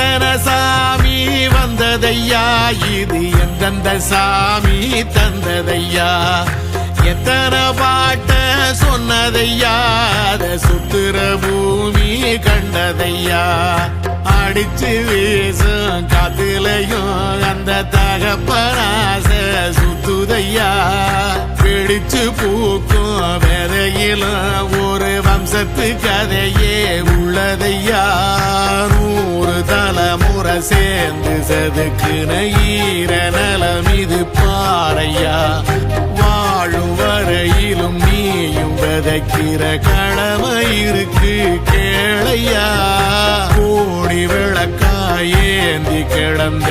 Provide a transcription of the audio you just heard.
எத்தனை சாமி வந்ததையா, இது எந்தெந்த சாமி தந்ததையா, எத்தனை பாட்ட சொன்னதையா, அத சுத்துற பூமி கண்டதையா, அடிச்சு வீசும் காத்துலையும் அந்த தகப்பனாச சுத்துதையா, பிடிச்சு பூக்கும் விதையிலும் ஒரு வம்சத்து கதையே உள்ளதையா, 100 தலைமுறை சேர்ந்து செதுக்குன ஈர நலம் இது பாறையா, வாழும் வரையிலும் நீயும் விதைக்கிற கடமை இருக்கு கேளையா, கோடி விளக்காயேந்தி கிடந்த